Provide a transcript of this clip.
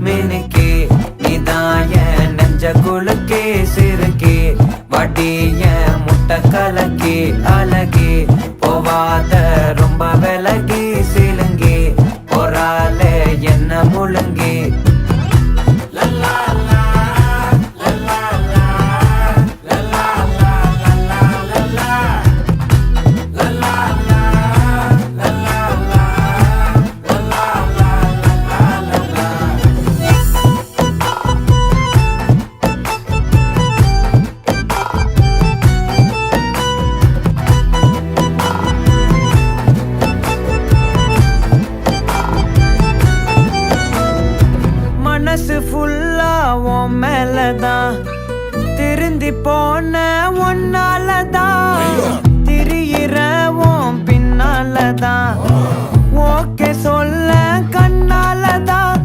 மினுக்கே நீதாய நெஞ்ச குலுக்கே சிறுக்கே வடிய முட்டை கலக்கே அழகே போவாத ரொம்ப விலகி சிலுங்கி பொறால என்ன முழுங்கி மனசு ஃபுல்லா உன் மேலதான் திருந்தி போன ஒன்னாலதான் திரியிற உன் பின்னாலதான் ஓகே சொல்ல கண்ணாலதான்